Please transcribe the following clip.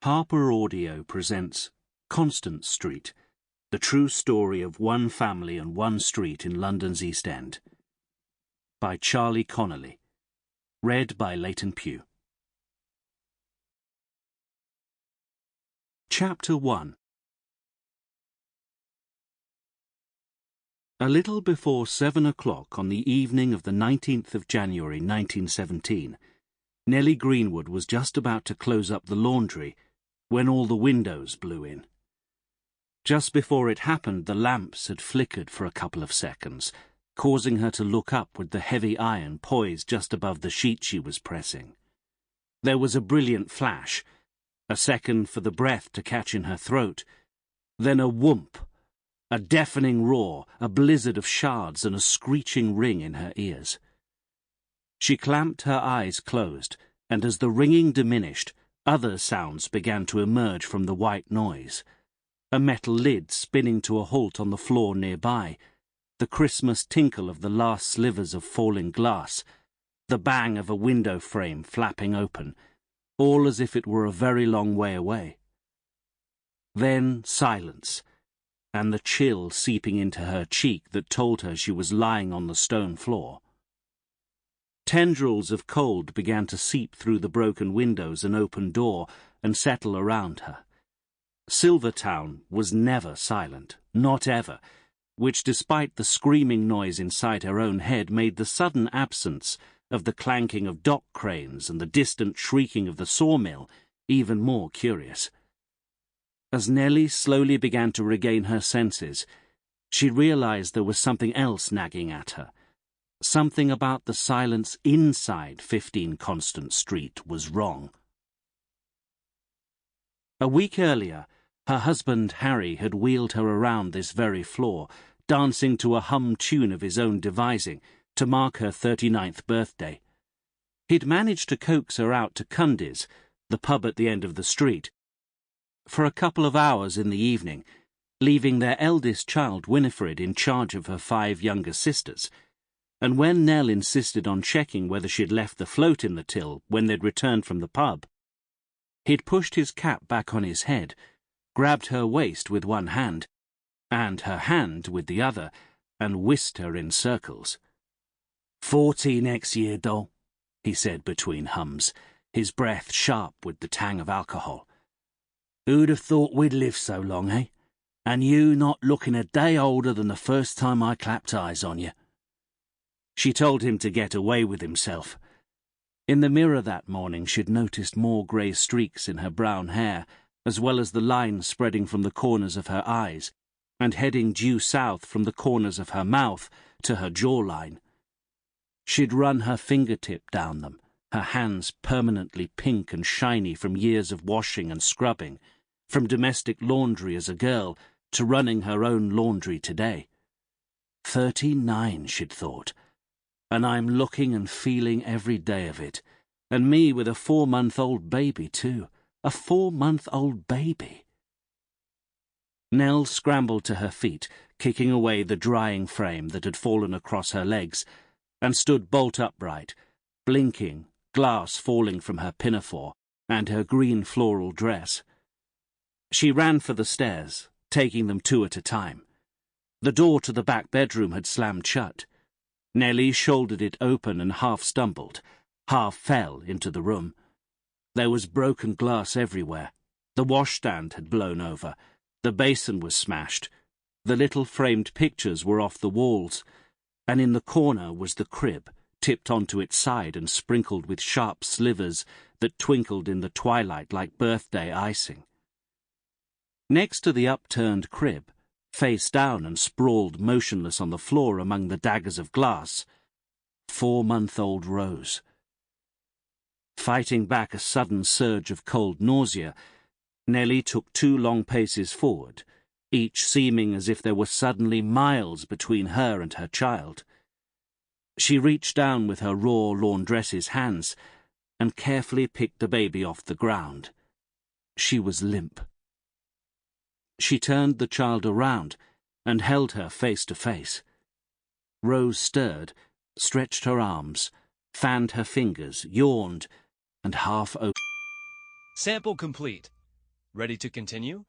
Harper Audio presents Constance Street, the true story of one family and one street in London's East End. By Charlie Connelly. Read by Leighton Pugh. Chapter 1. A little before 7 o'clock on the evening of the 19th of January 1917, Nellie Greenwood was just about to close up the laundry when all the windows blew in. Just before it happened, the lamps had flickered for a couple of seconds, causing her to look up with the heavy iron poised just above the sheet she was pressing. There was a brilliant flash, a second for the breath to catch in her throat, then a whoomp, a deafening roar, a blizzard of shards and a screeching ring in her ears. She clamped her eyes closed, and as the ringing diminished, other sounds began to emerge from the white noise. A metal lid spinning to a halt on the floor nearby, the Christmas tinkle of the last slivers of falling glass, the bang of a window frame flapping open, all as if it were a very long way away. Then silence, and the chill seeping into her cheek that told her she was lying on the stone floor. Tendrils of cold began to seep through the broken windows and open door and settle around her. Silvertown was never silent, not ever, which despite the screaming noise inside her own head made the sudden absence of the clanking of dock cranes and the distant shrieking of the sawmill even more curious. As Nellie slowly began to regain her senses, she realized there was something else nagging at her. Something about the silence inside 15 Constance Street was wrong. A week earlier, her husband Harry had wheeled her around this very floor, dancing to a hum tune of his own devising, to mark her 39th birthday. He'd managed to coax her out to Cundy's, the pub at the end of the street, for a couple of hours in the evening, leaving their eldest child Winifred in charge of her 5 younger sisters. And when Nell insisted on checking whether she'd left the float in the till when they'd returned from the pub, he'd pushed his cap back on his head, grabbed her waist with one hand, and her hand with the other, and whisked her in circles. 40 next year, doll, he said between hums, his breath sharp with the tang of alcohol. Who'd have thought we'd live so long, eh? And you not looking a day older than the first time I clapped eyes on you. She told him to get away with himself. In the mirror that morning she'd noticed more grey streaks in her brown hair, as well as the lines spreading from the corners of her eyes, and heading due south from the corners of her mouth to her jawline. She'd run her fingertip down them, her hands permanently pink and shiny from years of washing and scrubbing, from domestic laundry as a girl to running her own laundry today. 39, she'd thought. And I'm looking and feeling every day of it. And me with a 4-month-old baby, too. A 4-month-old baby. Nell scrambled to her feet, kicking away the drying frame that had fallen across her legs, and stood bolt upright, blinking, glass falling from her pinafore and her green floral dress. She ran for the stairs, taking them 2 at a time. The door to the back bedroom had slammed shut. Nellie shouldered it open and half stumbled, half fell into the room. There was broken glass everywhere. The washstand had blown over. The basin was smashed. The little framed pictures were off the walls. And in the corner was the crib, tipped onto its side and sprinkled with sharp slivers that twinkled in the twilight like birthday icing. Next to the upturned crib, face down and sprawled motionless on the floor among the daggers of glass, 4-month-old Rose. Fighting back a sudden surge of cold nausea, Nellie took 2 long paces forward, each seeming as if there were suddenly miles between her and her child. She reached down with her raw laundress's hands and carefully picked the baby off the ground. She was limp. She turned the child around and held her face to face. Rose stirred, stretched her arms, fanned her fingers, yawned, and half opened. Sample complete. Ready to continue?